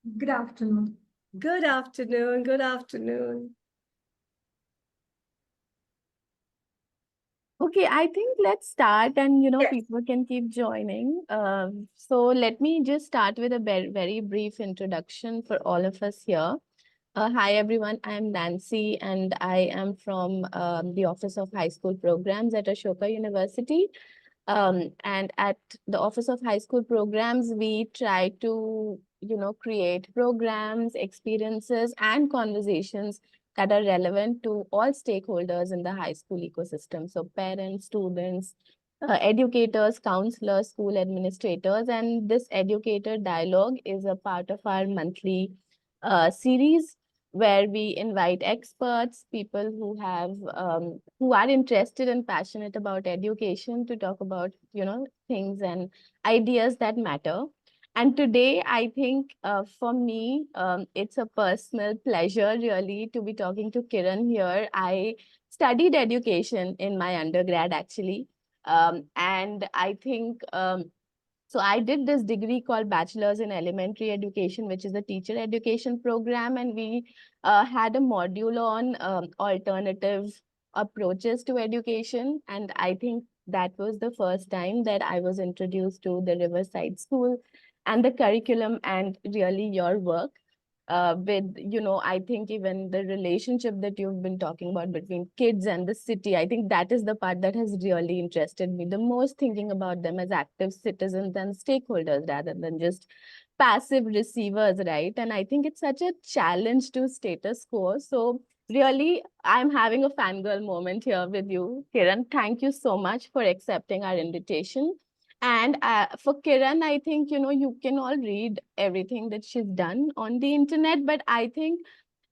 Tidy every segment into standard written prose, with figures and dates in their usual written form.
Good afternoon. Good afternoon. Good afternoon. Okay, I think let's start and, Yes. people can keep joining. So let me just start with a very brief introduction for all of us here. Hi, everyone. I'm Nancy, and I am from the Office of High School Programs at Ashoka University. And at the Office of High School Programs, we try to, create programs, experiences, and conversations that are relevant to all stakeholders in the high school ecosystem. So parents, students, educators, counselors, school administrators, and this educator dialogue is a part of our monthly series where we invite experts, people who are interested and passionate about education to talk about, things and ideas that matter. And today, I think for me, it's a personal pleasure really to be talking to Kiran here. I studied education in my undergrad actually. And I think so I did this degree called Bachelor's in Elementary Education, which is a teacher education program. And we had a module on alternative approaches to education. And I think that was the first time that I was introduced to the Riverside School and the curriculum and really your work with, I think even the relationship that you've been talking about between kids and the city, I think that is the part that has really interested me the most, thinking about them as active citizens and stakeholders rather than just passive receivers, right? And I think it's such a challenge to status quo. So really, I'm having a fangirl moment here with you, Kiran. Thank you so much for accepting our invitation. And for Kiran, I think, you can all read everything that she's done on the internet. But I think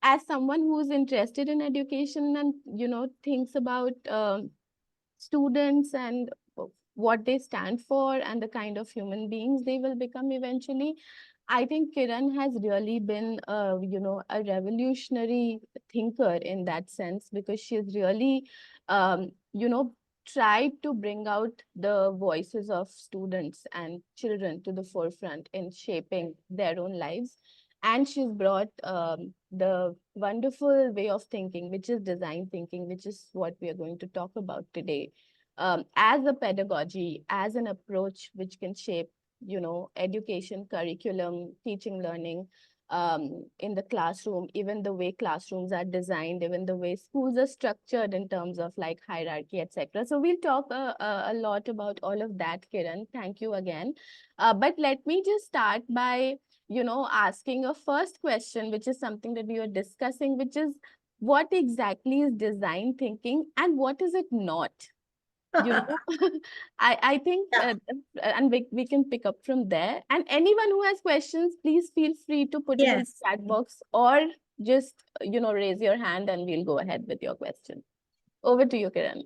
as someone who's interested in education and, thinks about students and what they stand for and the kind of human beings they will become eventually, I think Kiran has really been, a revolutionary thinker in that sense, because she's really, tried to bring out the voices of students and children to the forefront in shaping their own lives. And she's brought the wonderful way of thinking, which is design thinking, which is what we are going to talk about today, as a pedagogy, as an approach which can shape, education, curriculum, teaching, learning in the classroom, even the way classrooms are designed, even the way schools are structured in terms of like hierarchy, etc. So we'll talk a lot about all of that, Kiran. Thank you again. But let me just start by, asking a first question, which is something that we were discussing, which is what exactly is design thinking and what is it not? you know I think Yeah. and we can pick up from there, and anyone who has questions, please feel free to put it in the Yes. chat box or just raise your hand and we'll go ahead with your question. Over to you, Kiran.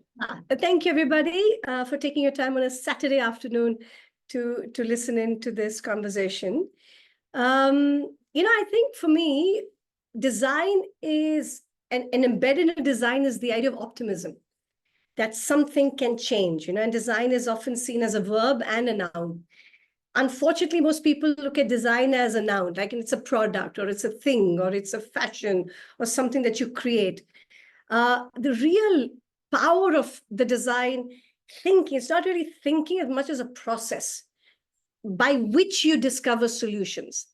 Thank you, everybody, for taking your time on a Saturday afternoon to listen in to this conversation. I think for me, design is, and embedded in design is the idea of optimism, that something can change, and design is often seen as a verb and a noun. Unfortunately, most people look at design as a noun, like it's a product or it's a thing or it's a fashion or something that you create. The real power of the design thinking, it's not really thinking as much as a process by which you discover solutions.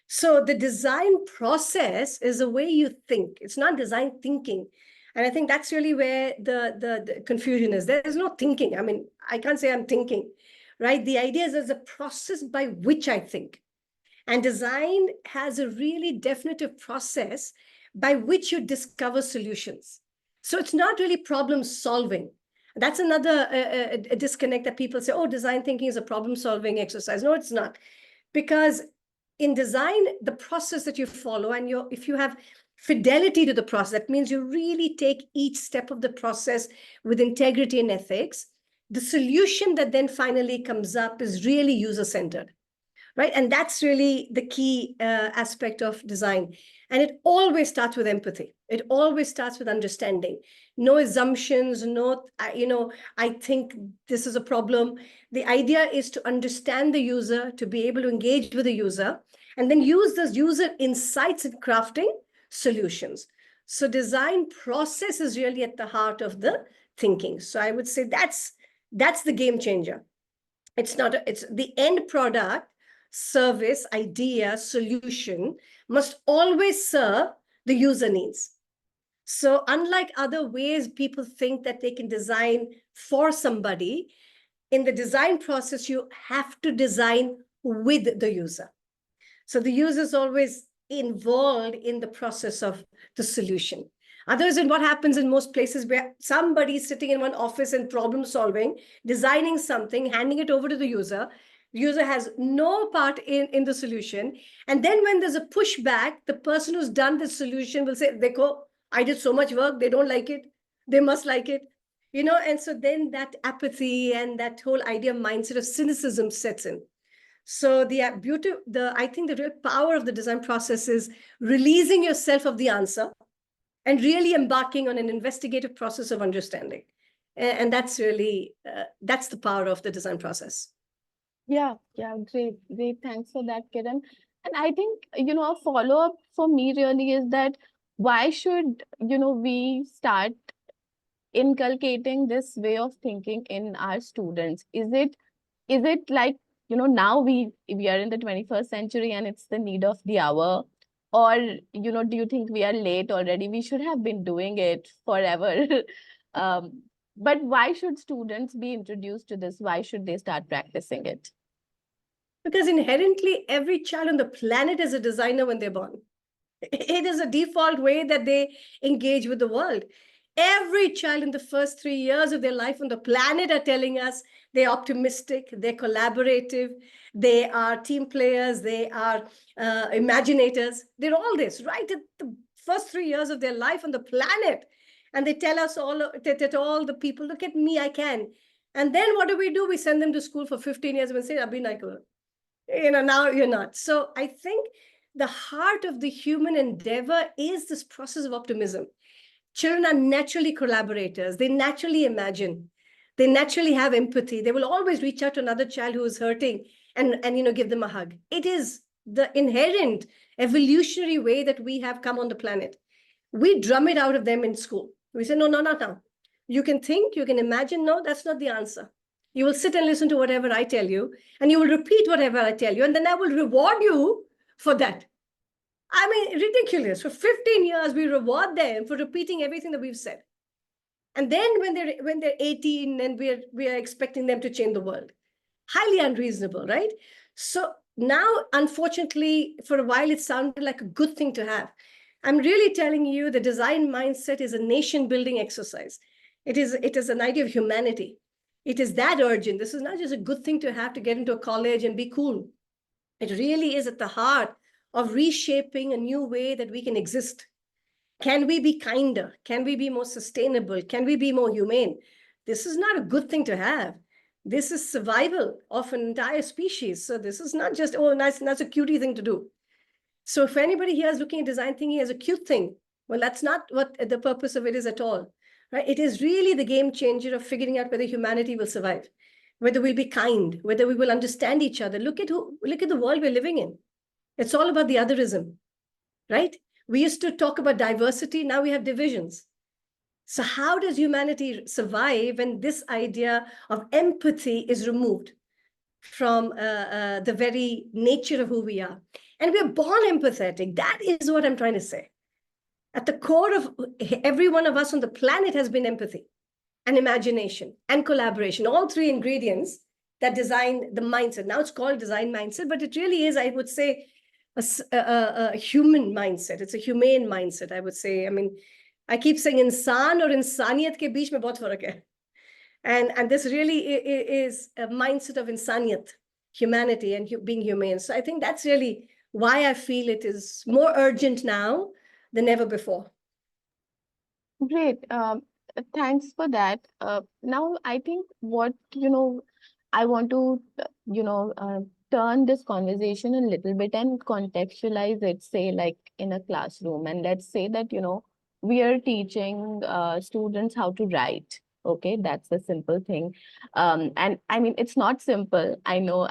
So the design process is the way you think. It's not design thinking. And I think that's really where the confusion is. There's no thinking. I mean, I can't say I'm thinking, right? The idea is there's a process by which I think. And design has a really definitive process by which you discover solutions. So it's not really problem solving. That's another a disconnect that people say, oh, design thinking is a problem solving exercise. No, it's not. Because in design, the process that you follow, and if you have fidelity to the process, that means you really take each step of the process with integrity and ethics. The solution that then finally comes up is really user-centered, right? And that's really the key aspect of design. And it always starts with empathy. It always starts with understanding. No assumptions, no, I think this is a problem. The idea is to understand the user, to be able to engage with the user, and then use those user insights in crafting solutions. So design process is really at the heart of the thinking. So I would say that's the game changer. It's not, it's the end product, service, idea, solution must always serve the user needs. So unlike other ways people think that they can design for somebody, in the design process, you have to design with the user. So the user is always involved in the process of the solution. Otherwise, in what happens in most places where somebody is sitting in one office and problem solving, designing something, handing it over to the user has no part in the solution. And then when there's a pushback, the person who's done the solution will say, Dekho, I did so much work, they don't like it, they must like it. And so then that apathy and that whole idea mindset of cynicism sets in. So I think the real power of the design process is releasing yourself of the answer and really embarking on an investigative process of understanding. And that's really, that's the power of the design process. Yeah, great. Thanks for that, Kiran. And I think, a follow-up for me really is that why should, we start inculcating this way of thinking in our students? Is it like, now we are in the 21st century and it's the need of the hour? Or, do you think we are late already? We should have been doing it forever. But why should students be introduced to this? Why should they start practicing it? Because inherently, every child on the planet is a designer when they're born. It is a default way that they engage with the world. Every child in the first 3 years of their life on the planet are telling us they're optimistic, they're collaborative, they are team players, they are imaginators. They're all this, right at the first 3 years of their life on the planet. And they tell us all the people, look at me, I can. And then what do? We send them to school for 15 years and say, Abhi Naikul. Now you're not. So I think the heart of the human endeavor is this process of optimism. Children are naturally collaborators. They naturally imagine. They naturally have empathy. They will always reach out to another child who is hurting and give them a hug. It is the inherent evolutionary way that we have come on the planet. We drum it out of them in school. We say, no. You can think, you can imagine. No, that's not the answer. You will sit and listen to whatever I tell you, and you will repeat whatever I tell you, and then I will reward you for that. I mean, ridiculous. For 15 years, we reward them for repeating everything that we've said. And then when they're 18 and we are expecting them to change the world. Highly unreasonable, right? So now, unfortunately, for a while, it sounded like a good thing to have. I'm really telling you, the design mindset is a nation-building exercise. It is an idea of humanity. It is that urgent. This is not just a good thing to have to get into a college and be cool. It really is at the heart of reshaping a new way that we can exist. Can we be kinder? Can we be more sustainable? Can we be more humane? This is not a good thing to have. This is survival of an entire species. So this is not just, oh, nice, that's a cutie thing to do. So if anybody here is looking at design thinking as a cute thing, well, that's not what the purpose of it is at all. Right? It is really the game changer of figuring out whether humanity will survive, whether we'll be kind, whether we will understand each other. Look at the world we're living in. It's all about the otherism, right? We used to talk about diversity. Now we have divisions. So how does humanity survive when this idea of empathy is removed from the very nature of who we are? And we're born empathetic. That is what I'm trying to say. At the core of every one of us on the planet has been empathy and imagination and collaboration, all three ingredients that design the mindset. Now it's called design mindset, but it really is, I would say, a human mindset. It's a humane mindset, I would say. I mean, I keep saying insan or insaniyat ke beech mein bahut farak hai. And this really is a mindset of insaniyat, humanity and being humane. So I think that's really why I feel it is more urgent now than ever before. Great. Thanks for that. Now, I think what, I want to, turn this conversation a little bit and contextualize it, say, like in a classroom. And let's say that, we are teaching students how to write. Okay, that's a simple thing. And I mean, it's not simple. I know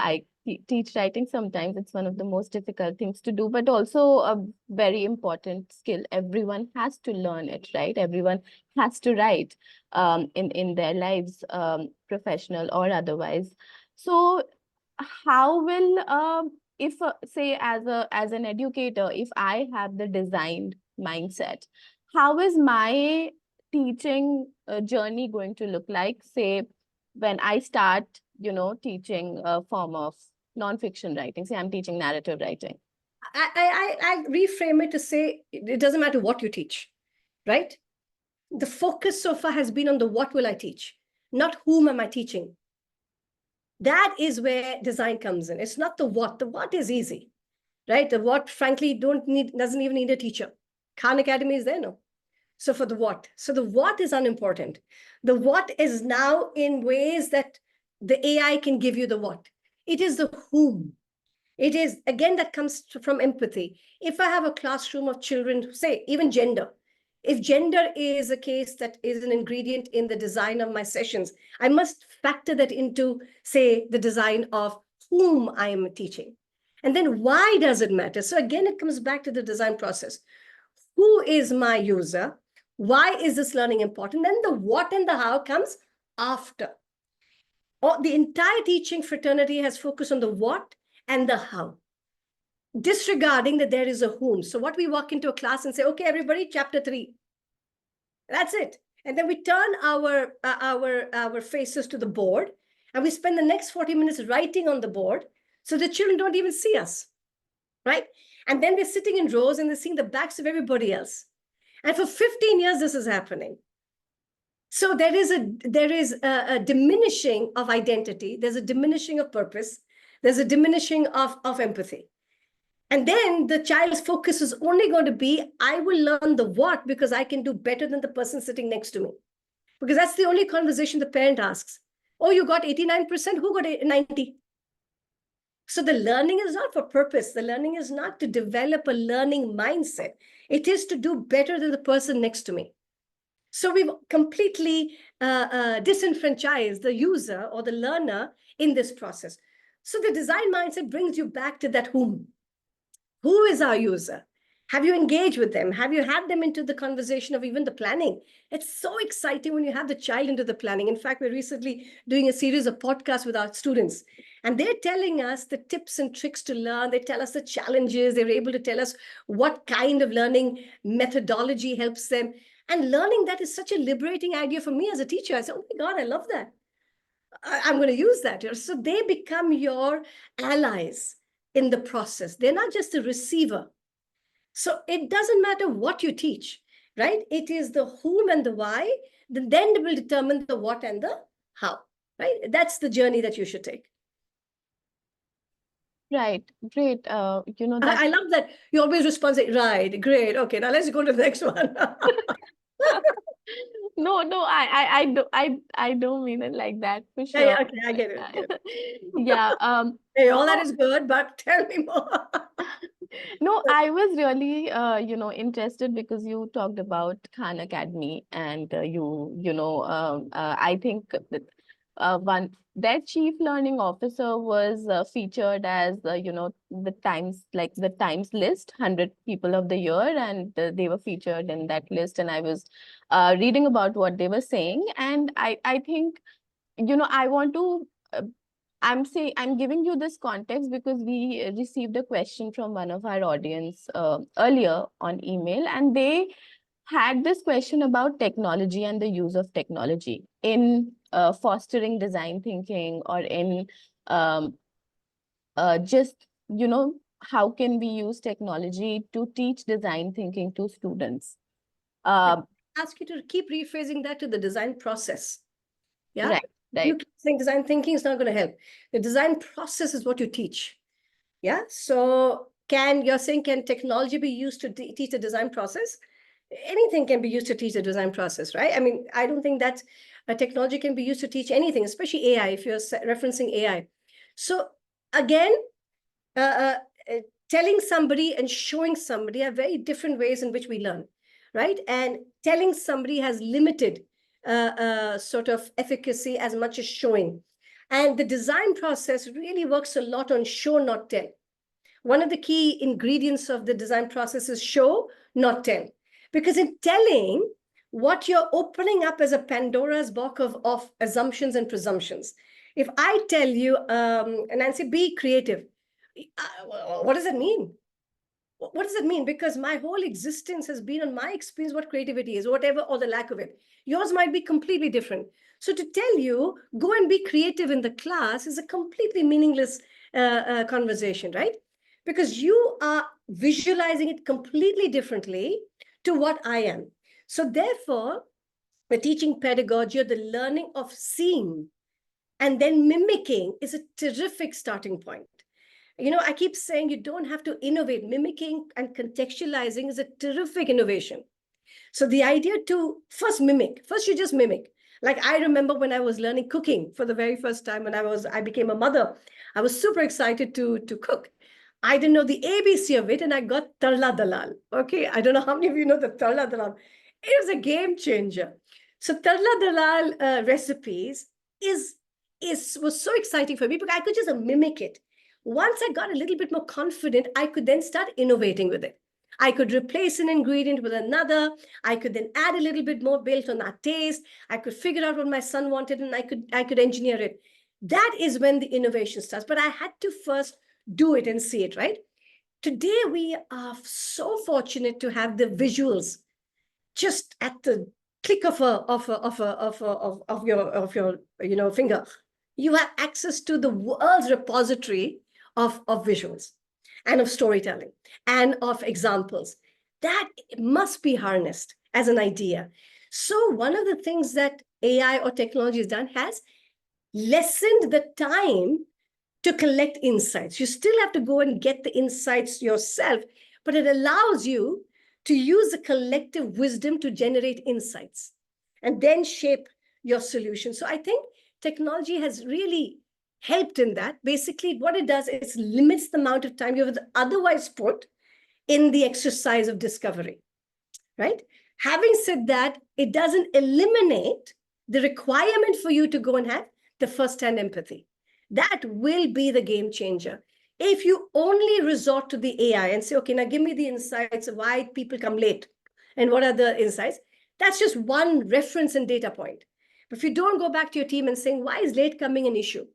teach writing. Sometimes it's one of the most difficult things to do, but also a very important skill. Everyone has to learn it, right? Everyone has to write in their lives, professional or otherwise. So how will if say as an educator, if I have the designed mindset, how is my teaching journey going to look like, say, when I start, teaching a form of non-fiction writing? Say I'm teaching narrative writing. I reframe it to say it doesn't matter what you teach, right? The focus so far has been on the what will I teach, not whom am I teaching. That is where design comes in. It's not the what. The what is easy, right? The what, frankly, doesn't even need a teacher. Khan Academy is there, no. So for the what. So the what is unimportant. The what is now in ways that the AI can give you the what. It is the whom. It is, again, that comes from empathy. If I have a classroom of children, say, even gender, if gender is a case that is an ingredient in the design of my sessions, I must factor that into, say, the design of whom I am teaching. And then why does it matter? So again, it comes back to the design process. Who is my user? Why is this learning important? Then the what and the how comes after. Or the entire teaching fraternity has focused on the what and the how, disregarding that there is a whom. So what we walk into a class and say, okay, everybody, chapter 3. That's it. And then we turn our faces to the board, and we spend the next 40 minutes writing on the board, so the children don't even see us, right? And then they're sitting in rows and they're seeing the backs of everybody else. And for 15 years, this is happening. So there is a diminishing of identity. There's a diminishing of purpose. There's a diminishing of empathy. And then the child's focus is only going to be, I will learn the what because I can do better than the person sitting next to me. Because that's the only conversation the parent asks. Oh, you got 89%, who got 90? So the learning is not for purpose. The learning is not to develop a learning mindset. It is to do better than the person next to me. So we've completely disenfranchised the user or the learner in this process. So the design mindset brings you back to that whom. Who is our user? Have you engaged with them? Have you had them into the conversation of even the planning? It's so exciting when you have the child into the planning. In fact, we're recently doing a series of podcasts with our students, and they're telling us the tips and tricks to learn. They tell us the challenges. They're able to tell us what kind of learning methodology helps them. And learning that is such a liberating idea for me as a teacher. I said, oh my God, I love that. I'm going to use that. So they become your allies in the process. They're not just a receiver. So it doesn't matter what you teach, right? It is the whom and the why, then will determine the what and the how, right? That's the journey that you should take. Right, great. That I love that you always respond, say, right, great. Okay, now let's go to the next one. No, I don't mean it like that, for sure. Yeah, okay, I get it. Yeah. Hey, all that is good, but tell me more. No, I was really, interested because you talked about Khan Academy, and I think that their chief learning officer was featured as, the Times list, 100 people of the year, and they were featured in that list. And I was reading about what they were saying, and I think, I want to. I'm giving you this context because we received a question from one of our audience earlier on email, and they had this question about technology and the use of technology in fostering design thinking, or in just, how can we use technology to teach design thinking to students? Ask you to keep rephrasing that to the design process. Yeah. Right. You keep saying design thinking is not going to help. The design process is what you teach. Yeah. So you're saying, can technology be used to teach the design process? Anything can be used to teach the design process, right? I mean, I don't think that a technology can be used to teach anything, especially AI, if you're referencing AI. So again, telling somebody and showing somebody are very different ways in which we learn, right? And telling somebody has limited sort of efficacy as much as showing. And the design process really works a lot on show, not tell. One of the key ingredients of the design process is show, not tell. Because in telling, what you're opening up as a Pandora's box of assumptions and presumptions. If I tell you, Nancy, be creative, what does that mean? What does it mean? Because my whole existence has been on my experience what creativity is, whatever, or the lack of it. Yours might be completely different. So to tell you, go and be creative in the class is a completely meaningless conversation, right? Because you are visualizing it completely differently to what I am. So therefore, the teaching pedagogy or the learning of seeing and then mimicking is a terrific starting point. You know, I keep saying you don't have to innovate. Mimicking and contextualizing is a terrific innovation. So the idea to first mimic, first you just mimic. Like I remember when I was learning cooking for the very first time when I became a mother, I was super excited to cook. I didn't know the ABC of it and I got tarla dalal. Okay, I don't know how many of you know the tarla dalal. It was a game changer. So tarla dalal recipes was so exciting for me because I could just mimic it. Once I got a little bit more confident, I could then start innovating with it. I could replace an ingredient with another. I could then add a little bit more based on that taste. I could figure out what my son wanted and I could engineer it. That is when the innovation starts. But I had to first do it and see it, right? Today, we are so fortunate to have the visuals just at the click of your finger. You have access to the world's repository of visuals and of storytelling and of examples. That must be harnessed as an idea. So one of the things that AI or technology has done has lessened the time to collect insights. You still have to go and get the insights yourself, but it allows you to use the collective wisdom to generate insights and then shape your solution. So I think technology has really helped in that. Basically, what it does is limits the amount of time you would otherwise put in the exercise of discovery, right? Having said that, it doesn't eliminate the requirement for you to go and have the first-hand empathy. That will be the game changer. If you only resort to the AI and say, okay, now give me the insights of why people come late and what are the insights, that's just one reference and data point. But if you don't go back to your team and saying, why is late coming an issue?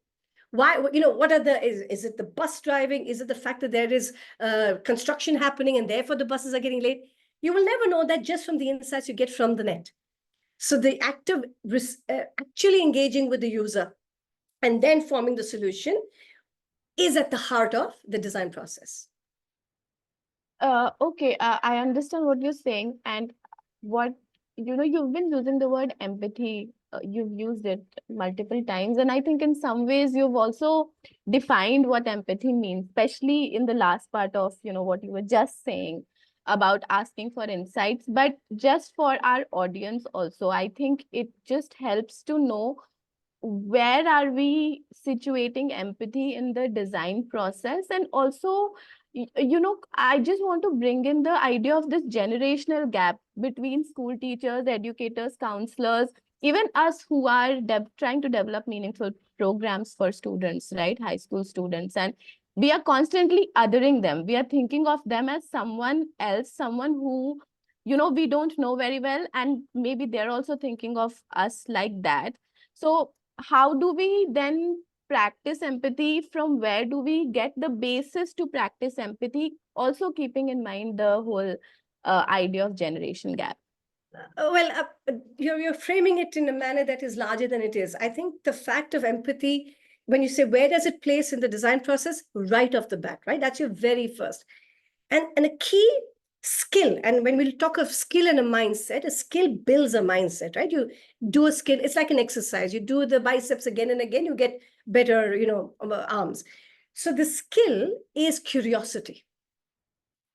Why, what are is it the bus driving? Is it the fact that there is construction happening and therefore the buses are getting late? You will never know that just from the insights you get from the net. So the act of actually engaging with the user and then forming the solution is at the heart of the design process. Okay, I understand what you're saying, and what you've been using the word empathy. You've used it multiple times, and I think in some ways you've also defined what empathy means, especially in the last part of what you were just saying about asking for insights. But just for our audience also, I think it just helps to know where are we situating empathy in the design process. And also, I just want to bring in the idea of this generational gap between school teachers, educators, counselors, even us who are trying to develop meaningful programs for students, right? High school students. And we are constantly othering them. We are thinking of them as someone else, someone who, we don't know very well. And maybe they're also thinking of us like that. So how do we then practice empathy? From where do we get the basis to practice empathy, also keeping in mind the whole idea of generation gap? Well, you're framing it in a manner that is larger than it is. I think the fact of empathy, when you say where does it place in the design process, right off the bat, right? That's your very first. And a key skill, and when we talk of skill and a mindset, a skill builds a mindset, right? You do a skill, it's like an exercise. You do the biceps again and again, you get better, arms. So the skill is curiosity.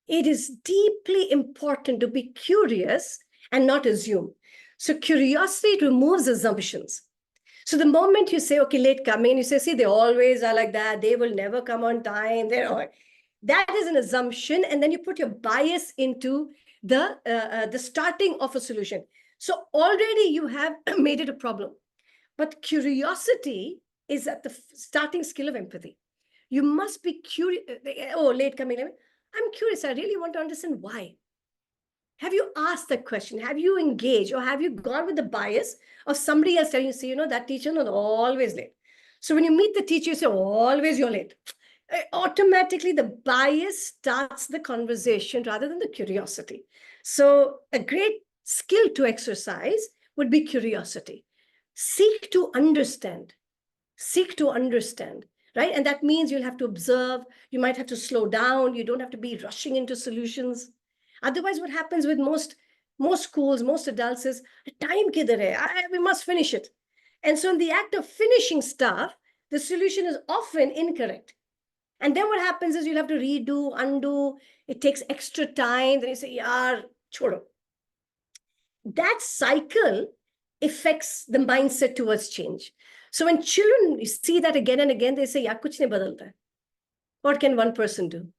It is deeply important to be curious and not assume. So curiosity removes assumptions. So the moment you say, okay, late coming, you say, see, they always are like that. They will never come on time. That is an assumption. And then you put your bias into the starting of a solution. So already you have made it a problem. But curiosity is at the starting skill of empathy. You must be curious. Oh, late coming. I'm curious. I really want to understand why. Have you asked that question? Have you engaged, or have you gone with the bias of somebody else telling you, see, that teacher is always late. So when you meet the teacher, you say, always you're late. Automatically, the bias starts the conversation rather than the curiosity. So a great skill to exercise would be curiosity. Seek to understand. Seek to understand, right? And that means you'll have to observe. You might have to slow down. You don't have to be rushing into solutions. Otherwise, what happens with most schools, most adults is, time kidhar hai? We must finish it. And so in the act of finishing stuff, the solution is often incorrect. And then what happens is you'll have to redo, undo. It takes extra time. Then you say, yaar, chodo. That cycle affects the mindset towards change. So when children see that again and again, they say, yaar, kuch nahi badalta. What can one person do?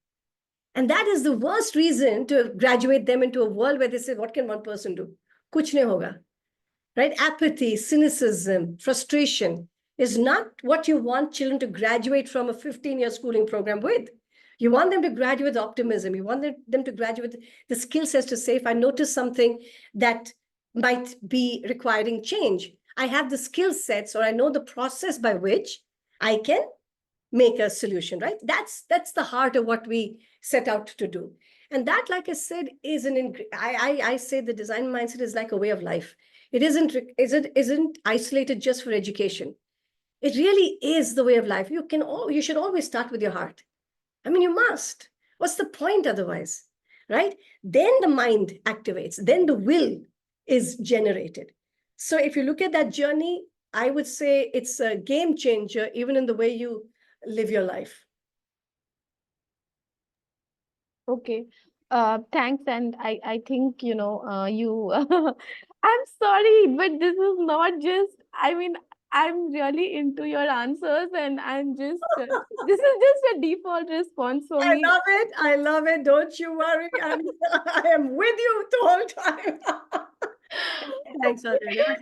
And that is the worst reason to graduate them into a world where they say, what can one person do? Kuch nahi hoga. Right? Apathy, cynicism, frustration is not what you want children to graduate from a 15-year schooling program with. You want them to graduate with optimism. You want them to graduate with the skill sets to say, if I notice something that might be requiring change, I have the skill sets, or I know the process by which I can make a solution, right? That's the heart of what we set out to do. And that, like I said, is I say the design mindset is like a way of life. It isn't isolated just for education. It really is the way of life. You should always start with your heart. I mean, you must. What's the point otherwise, right? Then the mind activates. Then the will is generated. So if you look at that journey, I would say it's a game changer, even in the way you live your life. Okay. Thanks. And I think, you, I'm sorry, but this is not just, I mean, I'm really into your answers, and I'm just, this is just a default response for me. I love it. I love it. Don't you worry. I am with you the whole time. Thanks, Aditya.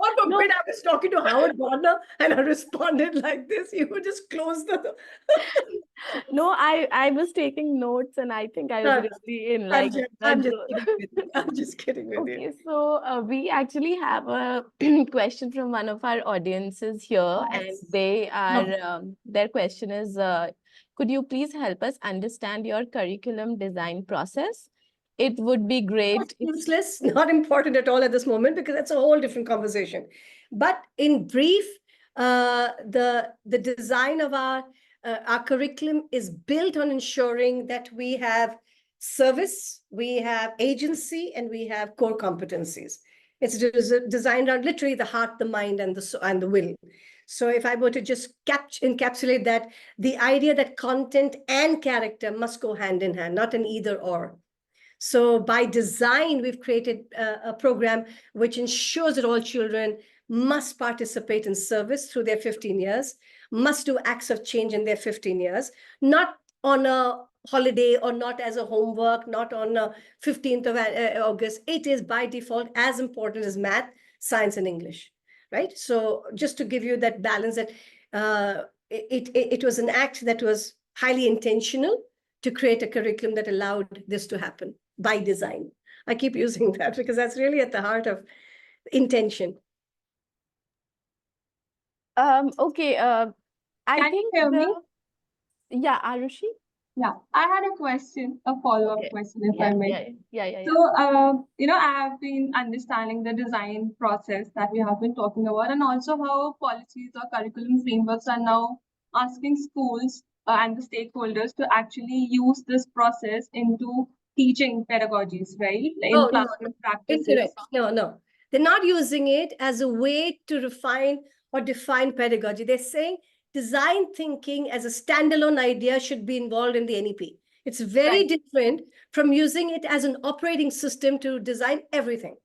God forbid, I was talking to Howard Gardner and I responded like this. You would just close the... No, I was taking notes, and I think I was really in like I'm just kidding with you. I'm just kidding with you. Okay, so we actually have a question from one of our audiences here, and they are their question is, could you please help us understand your curriculum design process? It would be great. Useless, not important at all at this moment, because that's a whole different conversation. But in brief, the design of our curriculum is built on ensuring that we have service, we have agency, and we have core competencies. It's designed around literally the heart, the mind, and the will. So if I were to just encapsulate that, the idea that content and character must go hand in hand, not an either or. So by design, we've created a program which ensures that all children must participate in service through their 15 years, must do acts of change in their 15 years, not on a holiday or not as a homework, not on 15th of August. It is by default as important as math, science, and English, right? So just to give you that balance, that it was an act that was highly intentional to create a curriculum that allowed this to happen by design. I keep using that because that's really at the heart of intention. Okay. I think yeah, Arushi. Yeah, I had a question, a follow-up question, if I may. Yeah. So, I have been understanding the design process that we have been talking about, and also how policies or curriculum frameworks are now asking schools and the stakeholders to actually use this process into teaching pedagogies, right? In classroom practices. Incorrect. No. They're not using it as a way to refine or define pedagogy. They're saying design thinking as a standalone idea should be involved in the NEP. It's very different from using it as an operating system to design everything.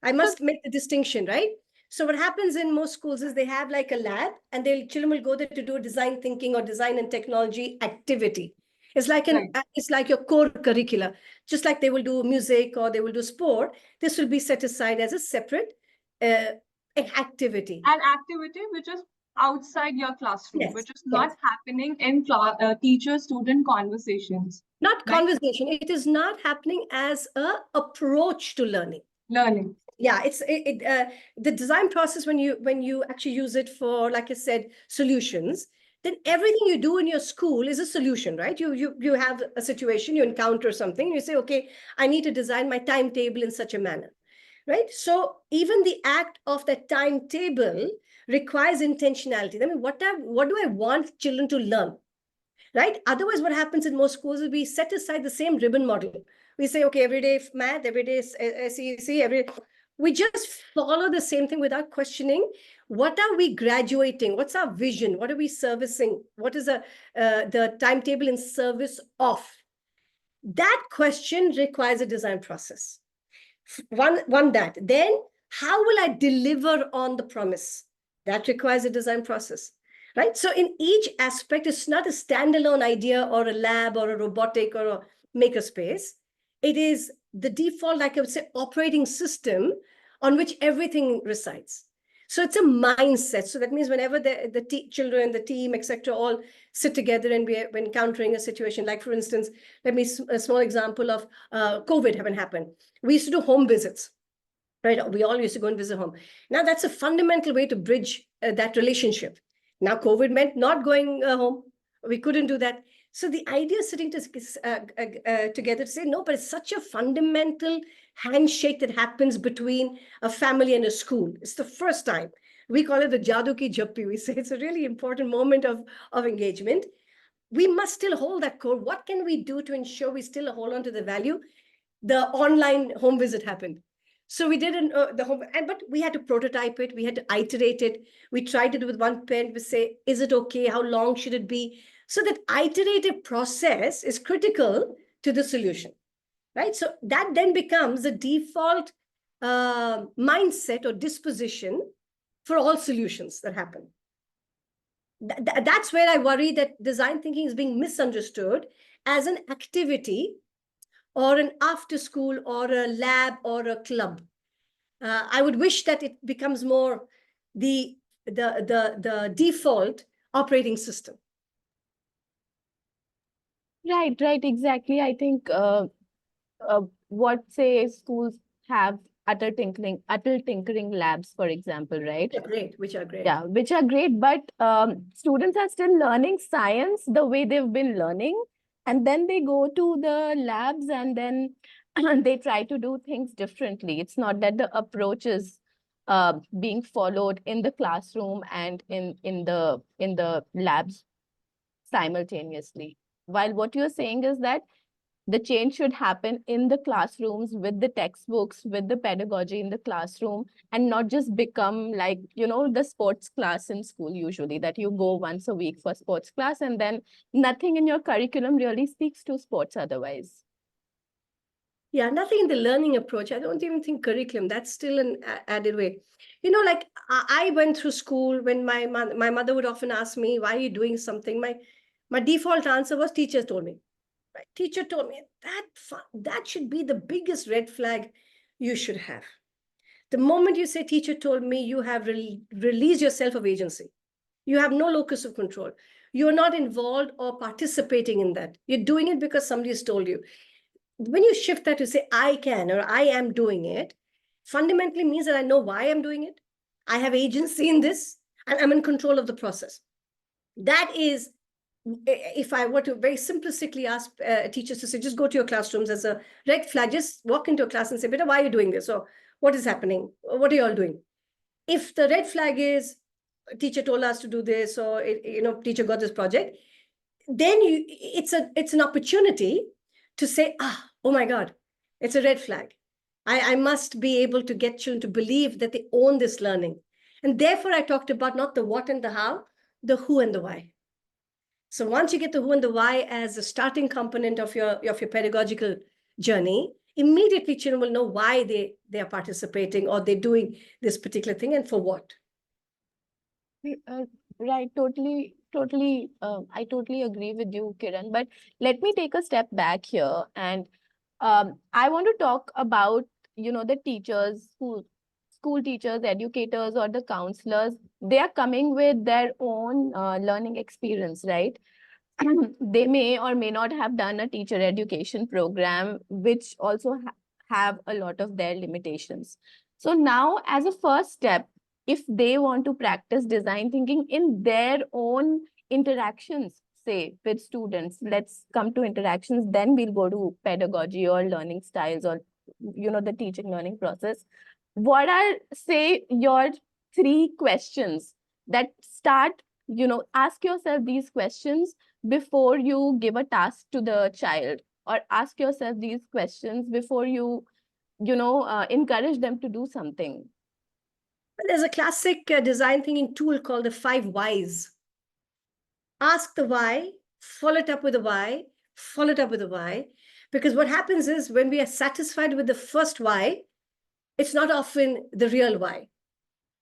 I must make the distinction, right? So what happens in most schools is they have like a lab, and children will go there to do a design thinking or design and technology activity. It's like it's like your core curricula. Just like they will do music or they will do sport, this will be set aside as a separate activity. An activity which is outside your classroom, Yes, which is yes. not happening in teacher-student conversations. Not Right? conversation. It is not happening as a approach to learning. Learning. Yeah, it's the design process when you actually use it for, like I said, solutions. Then everything you do in your school is a solution, right? You have a situation, you encounter something, you say, okay, I need to design my timetable in such a manner, right? So even the act of that timetable requires intentionality. I mean, what do I want children to learn? Right? Otherwise, what happens in most schools is we set aside the same ribbon model. We say, okay, every day math, every day SEC, we just follow the same thing without questioning. What are we graduating? What's our vision? What are we servicing? What is the timetable in service of? That question requires a design process. One that. Then, how will I deliver on the promise? That requires a design process. Right? So in each aspect, it's not a standalone idea or a lab or a robotic or a makerspace. It is the default, like I would say, operating system on which everything resides. So it's a mindset. So that means whenever the children, the team, etc., all sit together and we're encountering a situation, like for instance, let me a small example of COVID having happened. We used to do home visits. Right? We all used to go and visit home. Now that's a fundamental way to bridge that relationship. Now, COVID meant not going home. We couldn't do that. So the idea of sitting together to say, no, but it's such a fundamental handshake that happens between a family and a school. It's the first time. We call it the Jadoo Ki Jappi. We say it's a really important moment of engagement. We must still hold that core. What can we do to ensure we still hold on to the value? The online home visit happened. So we did the home, but we had to prototype it. We had to iterate it. We tried to do with one parent. We say, is it okay? How long should it be? So that iterative process is critical to the solution, right? So that then becomes the default mindset or disposition for all solutions that happen. That's where I worry that design thinking is being misunderstood as an activity or an after school or a lab or a club. I would wish that it becomes more the default operating system. Right, exactly. I think what say schools have utter tinkering labs, for example, right? Which are great. Yeah, which are great, but students are still learning science the way they've been learning, and then they go to the labs and then they try to do things differently. It's not that the approach is being followed in the classroom and in the labs simultaneously. While what you're saying is that the change should happen in the classrooms with the textbooks, with the pedagogy in the classroom, and not just become like, the sports class in school usually, that you go once a week for sports class and then nothing in your curriculum really speaks to sports otherwise. Yeah, nothing in the learning approach. I don't even think curriculum. That's still an added way. Like I went through school when my mother would often ask me, why are you doing something? My default answer was teacher told me. Right? Teacher told me that should be the biggest red flag you should have. The moment you say teacher told me, you have released yourself of agency. You have no locus of control. You're not involved or participating in that. You're doing it because somebody has told you. When you shift that to say, I can or I am doing it, fundamentally means that I know why I'm doing it. I have agency in this and I'm in control of the process. That is, if I were to very simplistically ask teachers to say, just go to your classrooms as a red flag, just walk into a class and say, Beta, why are you doing this? Or what is happening? What are you all doing? If the red flag is, teacher told us to do this, or teacher got this project, then it's an opportunity to say, oh my God, it's a red flag. I must be able to get children to believe that they own this learning. And therefore, I talked about not the what and the how, the who and the why. So once you get the who and the why as a starting component of your pedagogical journey, immediately children will know why they are participating or they're doing this particular thing and for what. Right, totally. I totally agree with you, Kiran. But let me take a step back here, and I want to talk about the teachers who school teachers, educators, or the counselors, they are coming with their own learning experience, right? They may or may not have done a teacher education program, which also have a lot of their limitations. So now, as a first step, if they want to practice design thinking in their own interactions, say with students, let's come to interactions, then we'll go to pedagogy or learning styles, or the teaching learning process. What are, say, your 3 questions that start, ask yourself these questions before you give a task to the child, or ask yourself these questions before you encourage them to do something? There's a classic design thinking tool called the 5 whys. Ask the why, follow it up with a why, follow it up with a why. Because what happens is when we are satisfied with the first why, it's not often the real why,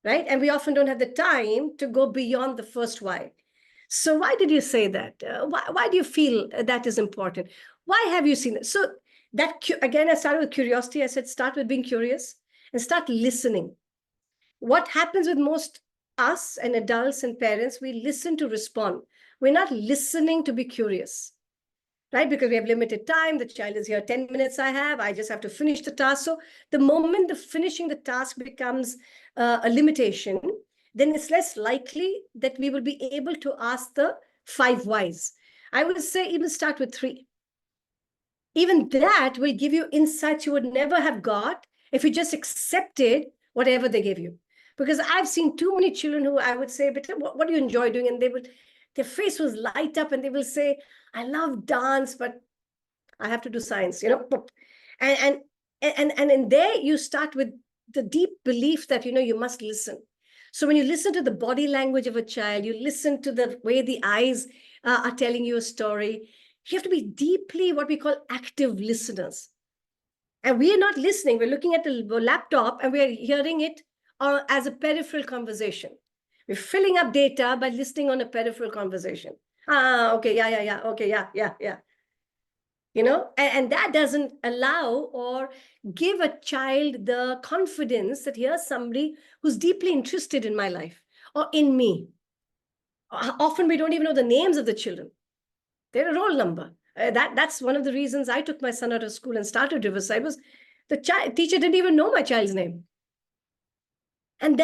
right? And we often don't have the time to go beyond the first why. So why did you say that? Why do you feel that is important? Why have you seen it? So that, again, I started with curiosity. I said, start with being curious and start listening. What happens with most us and adults and parents, we listen to respond. We're not listening to be curious, right? Because we have limited time. The child is here 10 minutes I just have to finish the task. So the moment the finishing the task becomes a limitation, then it's less likely that we will be able to ask the 5 whys. I would say even start with 3. Even that will give you insights you would never have got if you just accepted whatever they gave you. Because I've seen too many children who I would say, but what do you enjoy doing? And their face was light up and they will say, I love dance, but I have to do science, And in there you start with the deep belief that, you must listen. So when you listen to the body language of a child, you listen to the way the eyes are telling you a story, you have to be deeply what we call active listeners. And we are not listening. We're looking at the laptop and we're hearing it as a peripheral conversation. We're filling up data by listening on a peripheral conversation. Okay, yeah, okay, yeah. And that doesn't allow or give a child the confidence that here's somebody who's deeply interested in my life or in me. Often we don't even know the names of the children. They're a roll number. That's one of the reasons I took my son out of school and started Riverside, was the teacher didn't even know my child's name. And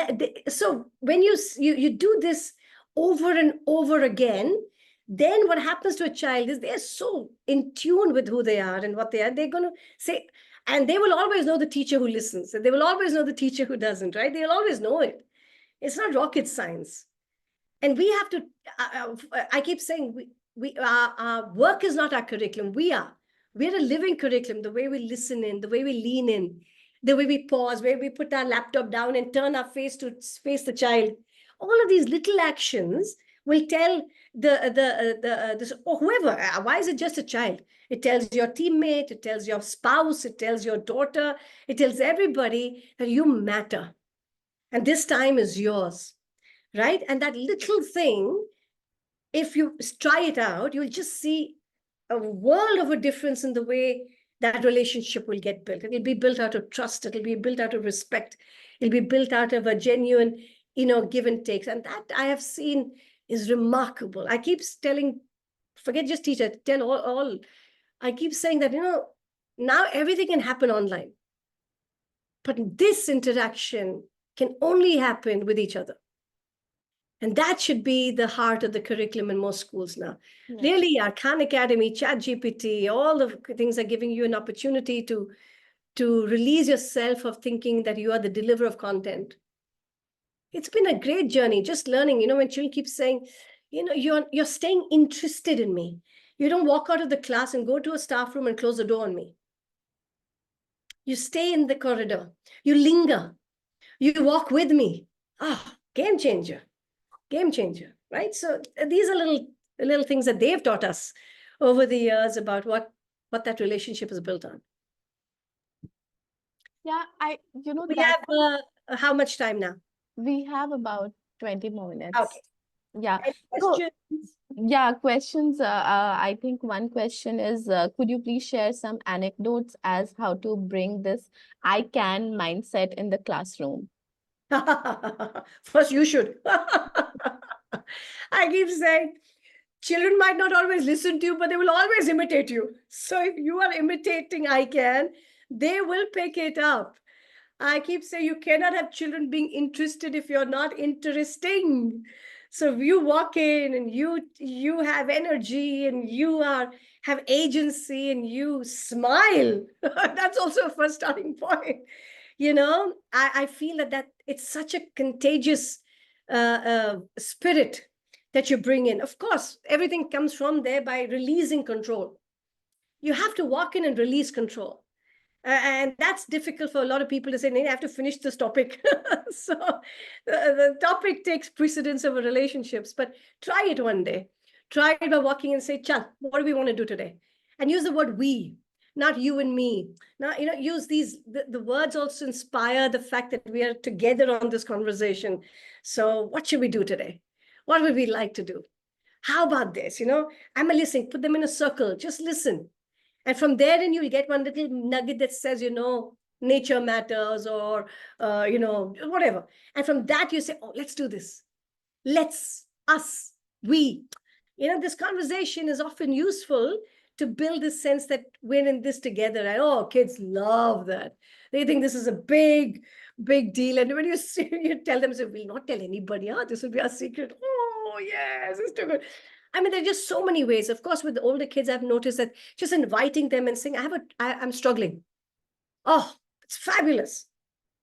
so when you do this over and over again, then what happens to a child is they're so in tune with who they are and what they are. They're going to say, and they will always know the teacher who listens. And they will always know the teacher who doesn't, right? They'll always know it. It's not rocket science. And we have to, I keep saying, our work is not our curriculum. We're a living curriculum. The way we listen in, the way we lean in, the way we pause, where we put our laptop down and turn our face to face the child. All of these little actions will tell whoever, why is it just a child? It tells your teammate, it tells your spouse, it tells your daughter, it tells everybody that you matter. And this time is yours, right? And that little thing, if you try it out, you'll just see a world of a difference in the way that relationship will get built. It'll be built out of trust. It'll be built out of respect. It'll be built out of a genuine, give and takes. And that I have seen is remarkable. I keep telling, forget just teacher, tell all. I keep saying that, now everything can happen online. But this interaction can only happen with each other. And that should be the heart of the curriculum in most schools now. Yes. Really, our Khan Academy, ChatGPT, all the things are giving you an opportunity to release yourself of thinking that you are the deliverer of content. It's been a great journey, just learning, when children keep saying, you're staying interested in me. You don't walk out of the class and go to a staff room and close the door on me. You stay in the corridor. You linger. You walk with me. Game changer. Game changer, right? So these are little things that they've taught us over the years about what that relationship is built on. Yeah, we have how much time now? We have about 20 more minutes. Okay. Yeah. Questions? Questions. I think one question is, could you please share some anecdotes as how to bring this I can mindset in the classroom? First, you should. I keep saying, children might not always listen to you, but they will always imitate you. So if you are imitating I can, they will pick it up. I keep saying you cannot have children being interested if you're not interesting. So if you walk in and you have energy and have agency and you smile, that's also a first starting point. I feel that it's such a contagious spirit that you bring in. Of course, everything comes from there by releasing control. You have to walk in and release control. And that's difficult for a lot of people to say, I have to finish this topic. So the topic takes precedence over relationships, but try it one day. Try it by walking and say, Chal, what do we want to do today? And use the word we, not you and me. Now, use the words also inspire the fact that we are together on this conversation. So what should we do today? What would we like to do? How about this? I'm listening, put them in a circle, just listen. And from there, you'll get one little nugget that says, nature matters or, whatever. And from that, you say, oh, let's do this. Let's, us, we. This conversation is often useful to build this sense that we're in this together. And kids love that. They think this is a big, big deal. And when you tell them, so we'll not tell anybody, this will be our secret. Oh, yes, it's too good. I mean, there are just so many ways. Of course, with the older kids, I've noticed that just inviting them and saying, I'm struggling. Oh, it's fabulous.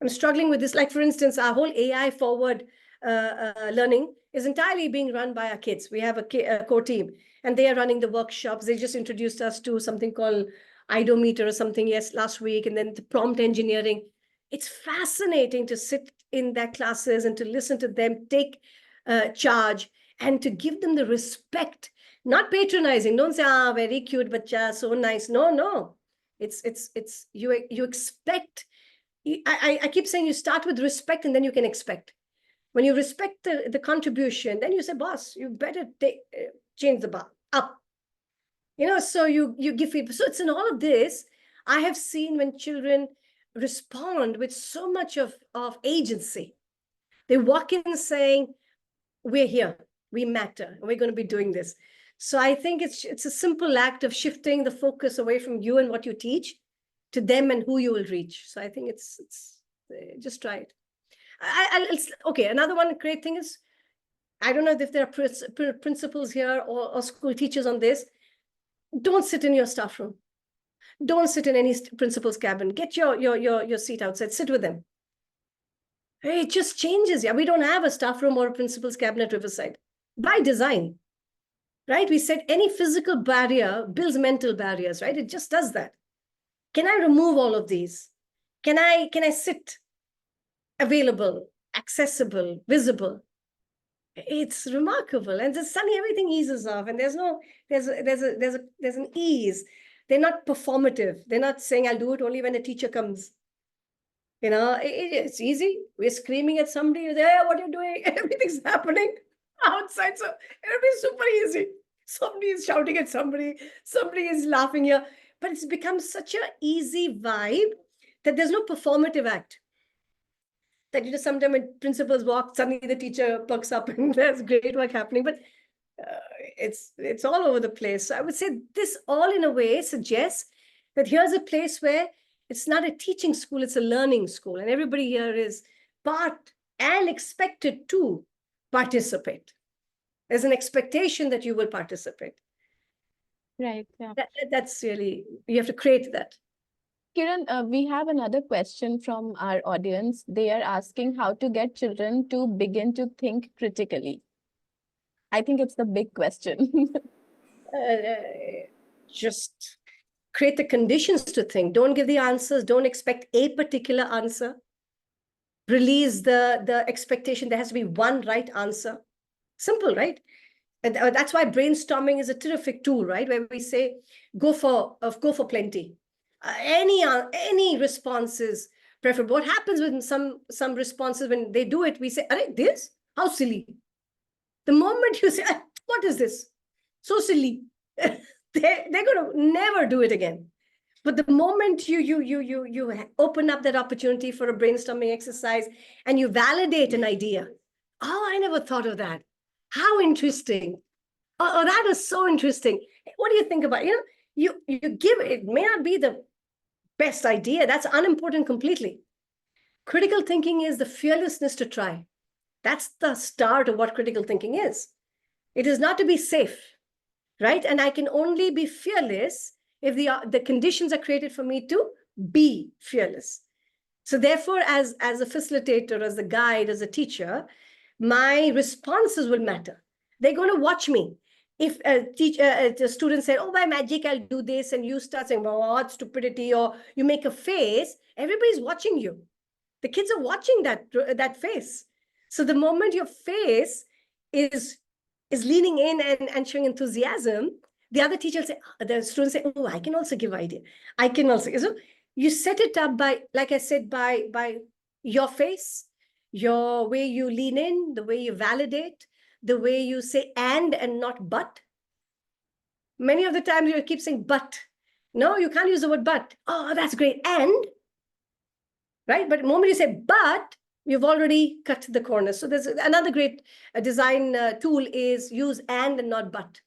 I'm struggling with this. Like, for instance, our whole AI forward learning is entirely being run by our kids. We have a core team, and they are running the workshops. They just introduced us to something called Idometer or something, last week, and then the prompt engineering. It's fascinating to sit in their classes and to listen to them take charge, and to give them the respect, not patronizing. Don't say, very cute, bacha, so nice. No. It's you expect. I keep saying you start with respect and then you can expect. When you respect the contribution, then you say, boss, you better change the bar up. So you give feedback. So it's in all of this. I have seen when children respond with so much of agency. They walk in saying, we're here. We matter, and we're going to be doing this. So I think it's a simple act of shifting the focus away from you and what you teach to them and who you will reach. So I think it's just try it. Okay. Another one great thing is, I don't know if there are principals here or school teachers on this. Don't sit in your staff room. Don't sit in any principal's cabin. Get your seat outside. Sit with them. It just changes. Yeah, we don't have a staff room or a principal's cabin at Riverside. By design, right? We said any physical barrier builds mental barriers, right? It just does that. Can I remove all of these? Can I sit available, accessible, visible? It's remarkable. And just suddenly everything eases off, and there's an ease. They're not performative. They're not saying, I'll do it only when the teacher comes. It's easy. We're screaming at somebody. There, what are you doing? Everything's happening outside. So it'll be super easy. Somebody is shouting at somebody. Somebody is laughing here. But it's become such an easy vibe that there's no performative act. That, sometimes when principals walk, suddenly the teacher perks up and there's great work happening. But it's all over the place. So I would say this all in a way suggests that here's a place where it's not a teaching school, it's a learning school. And everybody here is part and expected to participate. There's an expectation that you will participate. Right. Yeah. That's really, you have to create that. Kiran, we have another question from our audience. They are asking how to get children to begin to think critically. I think it's the big question. Just create the conditions to think. Don't give the answers. Don't expect a particular answer. Release the expectation there has to be one right answer. Simple, right? And that's why brainstorming is a terrific tool, right? Where we say, go for plenty. Any response is preferable. What happens with some responses when they do it, we say, this? How silly. The moment you say, what is this? So silly. They're going to never do it again. But the moment you open up that opportunity for a brainstorming exercise and you validate an idea, oh, I never thought of that. How interesting. Oh, that is so interesting. What do you think about, you give, it may not be the best idea. That's unimportant completely. Critical thinking is the fearlessness to try. That's the start of what critical thinking is. It is not to be safe, right? And I can only be fearless if the conditions are created for me to be fearless. So therefore, as a facilitator, as a guide, as a teacher, my responses will matter. They're going to watch me. If a student said, oh, by magic, I'll do this, and you start saying, well, what stupidity, or you make a face, everybody's watching you. The kids are watching that face. So the moment your face is leaning in and showing enthusiasm, the other teacher will say, the students say, oh, I can also give idea. I can also. So you set it up by, like I said, by your face, your way you lean in, the way you validate, the way you say and not but. Many of the times you keep saying but. No, you can't use the word but. Oh, that's great. And, right? But the moment you say but, you've already cut the corner. So there's another great design tool is use and not but.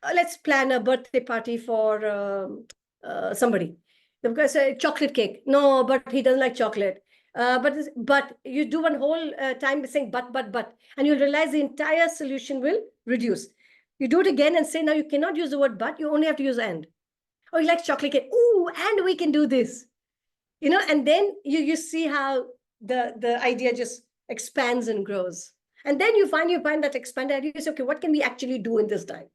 Let's plan a birthday party for somebody. Because a chocolate cake. No, but he doesn't like chocolate. But you do one whole time saying but, and you'll realize the entire solution will reduce. You do it again and say, now you cannot use the word but, you only have to use and. Oh, he likes chocolate cake. Ooh, and we can do this. And then you see how the idea just expands and grows. And then you find that expanded idea is, okay, what can we actually do in this time?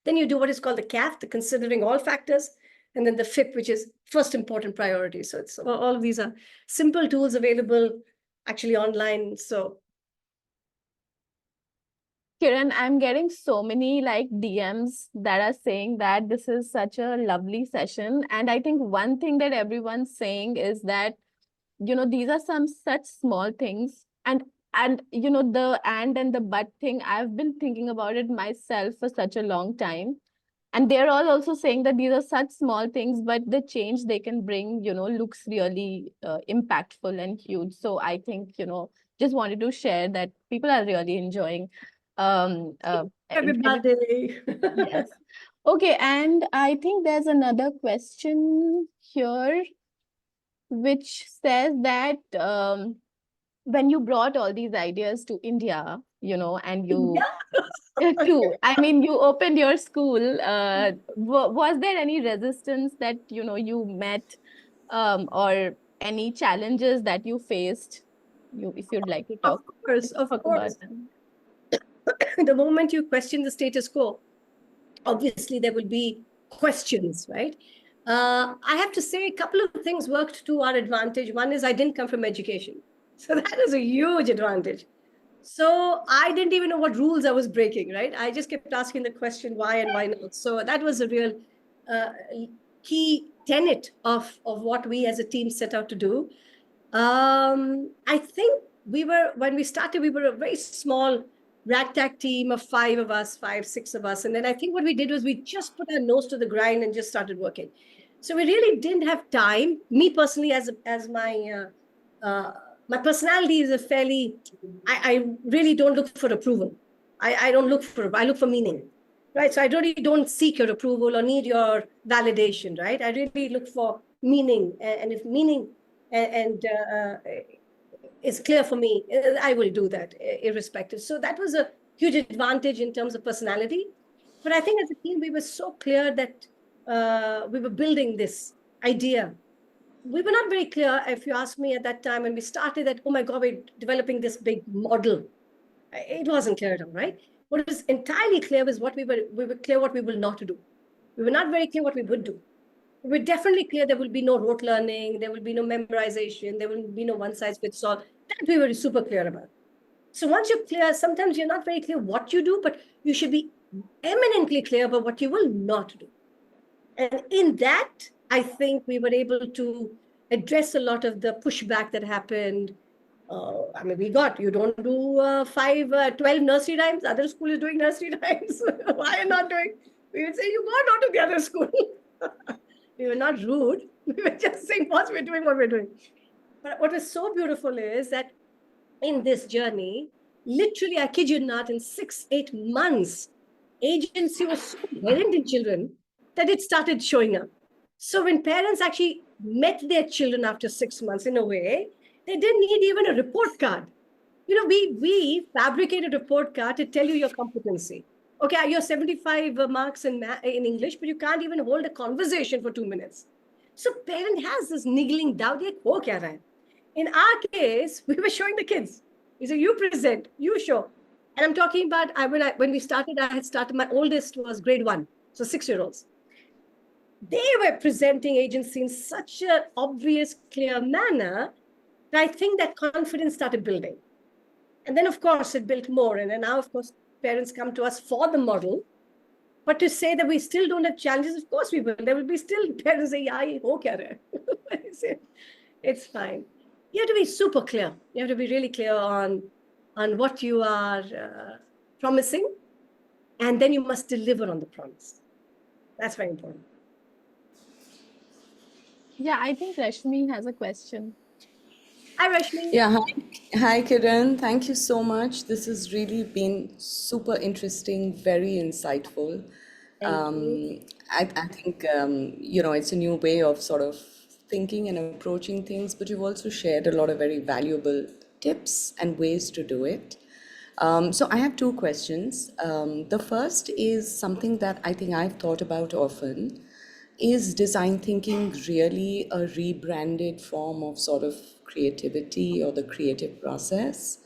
Then you do what is called the CAF, the considering all factors, and then the FIP, which is first important priority. So it's all of these are simple tools available actually online. So Kiran, I'm getting so many DMs that are saying that this is such a lovely session. And I think one thing that everyone's saying is that, these are some such small things. And the and the but thing, I've been thinking about it myself for such a long time. And they're all also saying that these are such small things, but the change they can bring, looks really impactful and huge. So I think, just wanted to share that people are really enjoying. everybody. Yes. Okay, and I think there's another question here, which says that when you brought all these ideas to India, and you you opened your school, was there any resistance that, you met, or any challenges that you faced? If you'd like to talk. Of talk course. about them. The moment you question the status quo, obviously there will be questions, right? I have to say a couple of things worked to our advantage. One is I didn't come from education. So that is a huge advantage. So I didn't even know what rules I was breaking, right? I just kept asking the question why and why not. So that was a real key tenet of what we as a team set out to do. I think when we started, we were a very small ragtag team of 6 of us. And then I think what we did was we just put our nose to the grind and just started working. So we really didn't have time. Me personally, as my personality is I really don't look for approval. I look for meaning, right? So I really don't seek your approval or need your validation, right? I really look for meaning. And if meaning is clear for me, I will do that irrespective. So that was a huge advantage in terms of personality. But I think as a team, we were so clear that we were building this idea. We were not very clear, if you ask me at that time when we started, that, oh my God, we're developing this big model. It wasn't clear at all, right? What was entirely clear was we were clear what we will not do. We were not very clear what we would do. We're definitely clear there will be no rote learning, there will be no memorization, there will be no one size fits all. That we were super clear about. So once you're clear, sometimes you're not very clear what you do, but you should be eminently clear about what you will not do. And in that, I think we were able to address a lot of the pushback that happened. We you don't do 12 nursery rhymes. Other school is doing nursery rhymes. Why are you not doing? We would say, you go not to the other school. We were not rude. We were just saying what we're doing. But what was so beautiful is that in this journey, literally, I kid you not, in 6-8 months, agency was so inherent in children that it started showing up. So when parents actually met their children after 6 months, in a way, they didn't need even a report card. We fabricate a report card to tell you your competency. Okay, you're 75 marks in English, but you can't even hold a conversation for 2 minutes. So parent has this niggling doubt, ye ho kya raha hai? In our case, we were showing the kids. We said, you present, you show. And I'm talking about, when we started, I had started, my oldest was grade 1, so 6-year-olds. They were presenting agency in such an obvious, clear manner that I think that confidence started building. And then, of course, it built more. And then now, of course, parents come to us for the model. But to say that we still don't have challenges, of course we will. There will be still parents say, yeah, ho kya raha hai? It's fine. You have to be super clear. You have to be really clear on what you are promising. And then you must deliver on the promise. That's very important. Yeah, I think Rashmi has a question. Hi, Rashmi. Yeah, hi Kiran. Thank you so much. This has really been super interesting, very insightful. Thank you. I think it's a new way of sort of thinking and approaching things, but you've also shared a lot of very valuable tips and ways to do it. So I have two questions. The first is something that I think I've thought about often. Is design thinking really a rebranded form of sort of creativity or the creative process?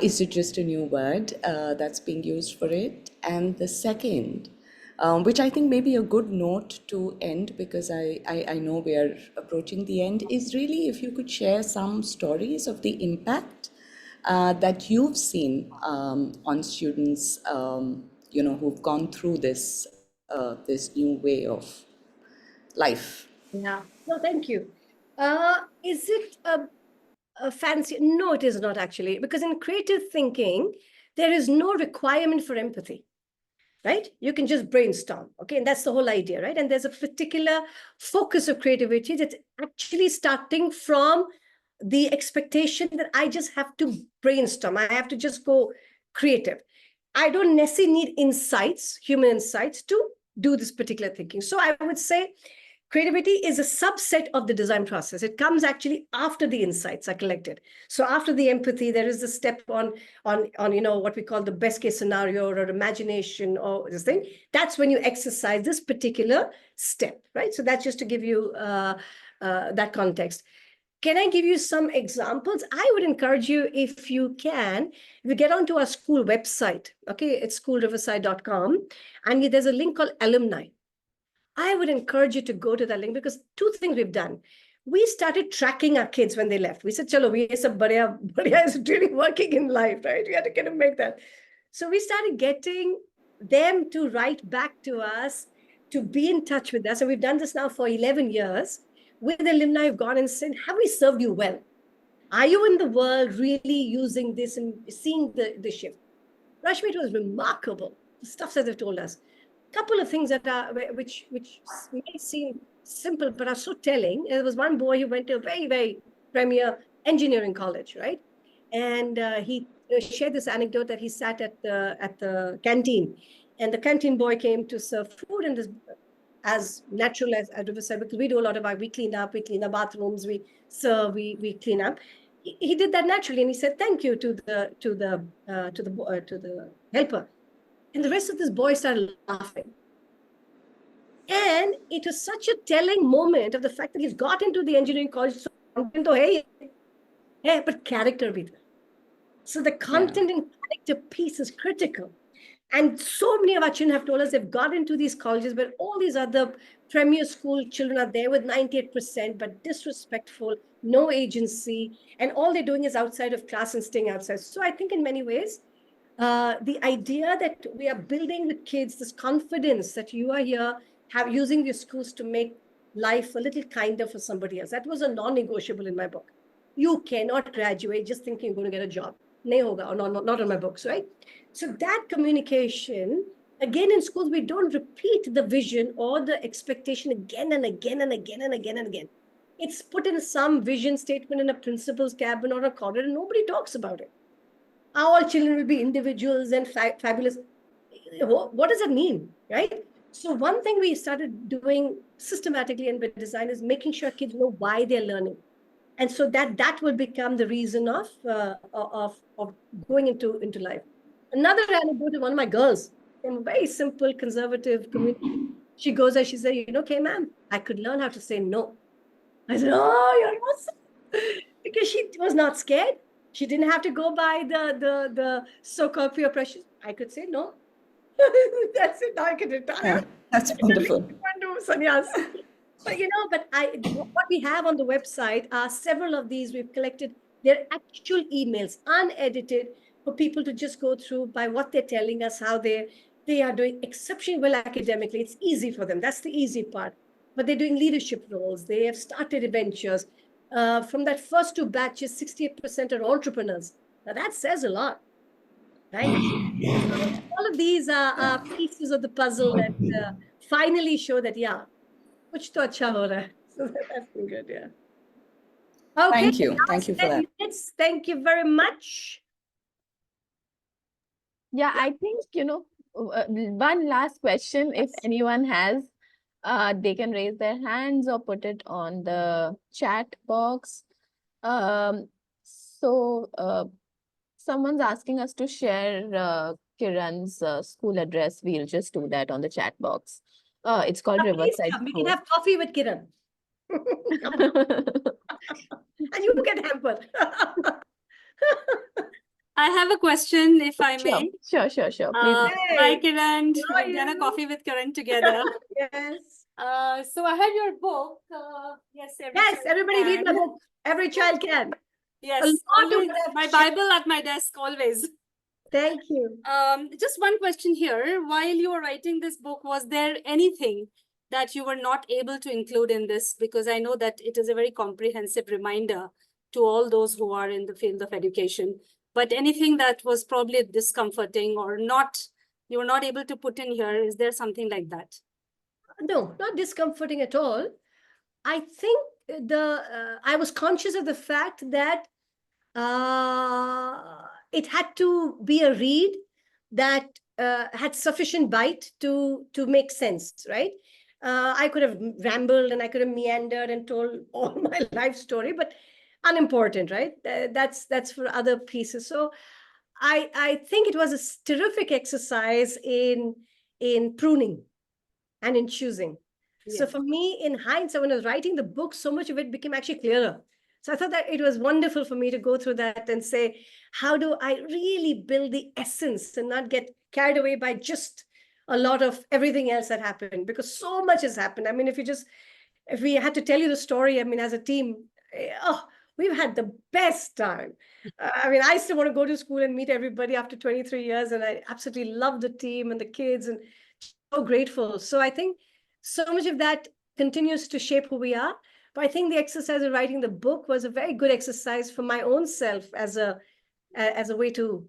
Is it just a new word that's being used for it? And the second, which I think may be a good note to end, because I know we are approaching the end, is really if you could share some stories of the impact that you've seen on students, who've gone through this new way of life. Yeah. No, thank you. Is it a fancy? No, it is not actually, because in creative thinking, there is no requirement for empathy, right? You can just brainstorm, okay? And that's the whole idea, right? And there's a particular focus of creativity that's actually starting from the expectation that I just have to brainstorm. I have to just go creative. I don't necessarily need insights, human insights, to do this particular thinking. So I would say creativity is a subset of the design process. It comes actually after the insights are collected. So after the empathy, there is a step on what we call the best case scenario or imagination or this thing. That's when you exercise this particular step, right? So that's just to give you that context. Can I give you some examples? I would encourage you, if you can, if you get onto our school website, okay, it's schoolriverside.com, and there's a link called Alumni. I would encourage you to go to that link, because two things we've done. We started tracking our kids when they left. We said, chalo, we sab badhiya is really working in life, right? We had to kind of make that. So we started getting them to write back to us, to be in touch with us. And we've done this now for 11 years. With alumni, I've gone and said, have we served you well? Are you in the world really using this and seeing the shift? Rashmi, it was remarkable, the stuff that they've told us. Couple of things that are which may seem simple but are so telling. There was one boy who went to a very, very premier engineering college, right? And he shared this anecdote that he sat at the canteen, and the canteen boy came to serve food, and this, as natural as Riverside, because we do a lot of we clean the bathrooms, we serve, we clean up. He did that naturally, and he said thank you to the helper. And the rest of this boy started laughing. And it was such a telling moment of the fact that he's got into the engineering college. So content to hai, but character bhi tha. So the content and character piece is critical. And so many of our children have told us they've got into these colleges, but all these other premier school children are there with 98%, but disrespectful, no agency. And all they're doing is outside of class and staying outside. So I think in many ways, the idea that we are building with kids this confidence that you are here, using your schools to make life a little kinder for somebody else. That was a non-negotiable in my book. You cannot graduate just thinking you're going to get a job. Nahi hoga, or not on my books, right? So that communication again, in schools, we don't repeat the vision or the expectation again and again and again and again and again. It's put in some vision statement in a principal's cabin or a corridor, and nobody talks about it. All children will be individuals and fabulous. What does that mean, right? So one thing we started doing systematically in design is making sure kids know why they're learning. And so that will become the reason of going into life. Another anecdote of one of my girls from a very simple conservative community. She goes there, she said, okay, ma'am, I could learn how to say no. I said, oh, you're awesome. Because she was not scared. She didn't have to go by the so-called peer pressure. I could say no. That's it. Now I can retire. Yeah, that's wonderful. Sannyas. But what we have on the website are several of these. We've collected their actual emails, unedited, for people to just go through by what they're telling us, how they are doing exceptionally well academically. It's easy for them. That's the easy part. But they're doing leadership roles. They have started ventures. From that first 2 batches, 68% are entrepreneurs. Now that says a lot, right? So all of these are pieces of the puzzle that finally show that, yeah, kuch to acha ho raha hai. So that's been good, yeah. Okay. Thank you. Thank you for that. Minutes. Thank you very much. Yeah, I think, one last question, if anyone has, they can raise their hands or put it on the chat box. Someone's asking us to share Kiran's school address. We'll just do that on the chat box. It's called Please Riverside come. We School. can have coffee with Kiran. And you get hampered. I have a question, if I Sure, may. sure. Please. Hi, Kiran. How are We've done a you? coffee with Kiran together. Yes. So I have your book. Yes, Yes, everybody read my book. Every child can. Yes, lot of always what I've my shared. Bible at my desk, always. Thank you. Just one question here. While you were writing this book, was there anything that you were not able to include in this? Because I know that it is a very comprehensive reminder to all those who are in the field of education. But anything that was probably discomforting or you were not able to put in here, is there something like that? No, not discomforting at all. I think I was conscious of the fact that it had to be a read that had sufficient bite to make sense, right? I could have rambled and I could have meandered and told all my life story, but unimportant, right? That's for other pieces. So I think it was a terrific exercise in pruning and in choosing. So Yes. for me, in hindsight, when I was writing the book, so much of it became actually clearer. So I thought that it was wonderful for me to go through that and say, how do I really build the essence and not get carried away by just a lot of everything else that happened? Because so much has happened. I mean, if we had to tell you the story, I mean, as a team, we've had the best time. I mean, I still want to go to school and meet everybody after 23 years. And I absolutely love the team and the kids and so grateful. So I think so much of that continues to shape who we are. But I think the exercise of writing the book was a very good exercise for my own self as a way to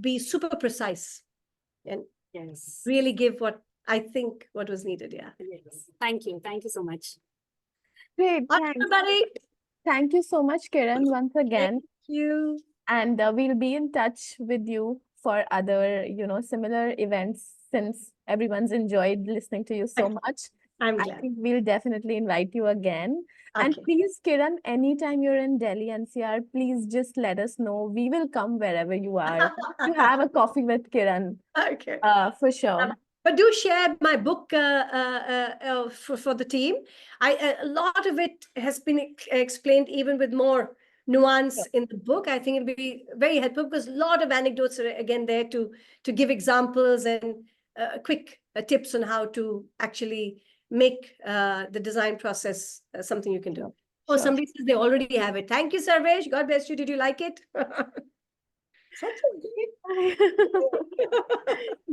be super precise and Yes. really give what I think what was needed. Yeah. Yes. Thank you. Thank you so much. Great, thanks. Everybody. Thank you so much, Kiran, once again. Thank you. And we'll be in touch with you for other, similar events, since everyone's enjoyed listening to you so much. I'm I glad. think we'll definitely invite you again. And Okay. please, Kiran, anytime you're in Delhi NCR, please just let us know. We will come wherever you are to have a coffee with Kiran, Okay. for sure. But do share my book for the team. A lot of it has been explained even with more nuance in the book. I think it'll be very helpful because a lot of anecdotes are again there to give examples and quick tips on how to actually make the design process something you can do. Oh, Sure. somebody says they already have it. Thank you, Sarvesh. God bless you. Did you like it? Such a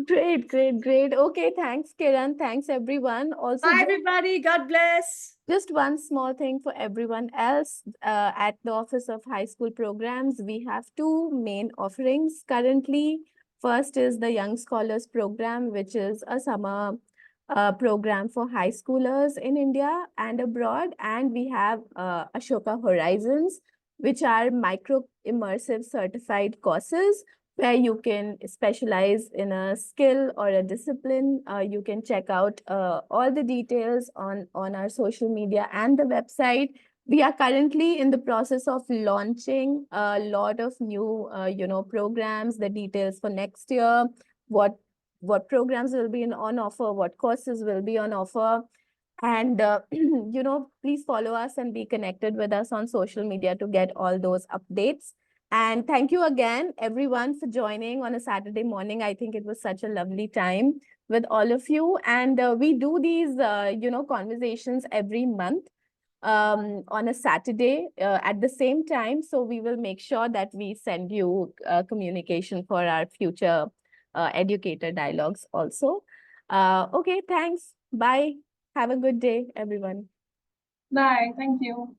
Great. Okay, thanks, Kiran. Thanks, everyone. Also, Bye, everybody. God bless. just one small thing for everyone else. At the Office of High School Programs, we have two main offerings currently. First is the Young Scholars Program, which is a summer program for high schoolers in India and abroad. And we have Ashoka Horizons, which are micro immersive certified courses where you can specialize in a skill or a discipline. You can check out all the details on our social media and the website. We are currently in the process of launching a lot of new, programs, the details for next year, what programs will be on offer, what courses will be on offer. And, please follow us and be connected with us on social media to get all those updates. And thank you again, everyone, for joining on a Saturday morning. I think it was such a lovely time with all of you. And we do these, conversations every month on a Saturday at the same time. So we will make sure that we send you communication for our future educator dialogues also. Okay, thanks. Bye. Have a good day, everyone. Bye. Thank you.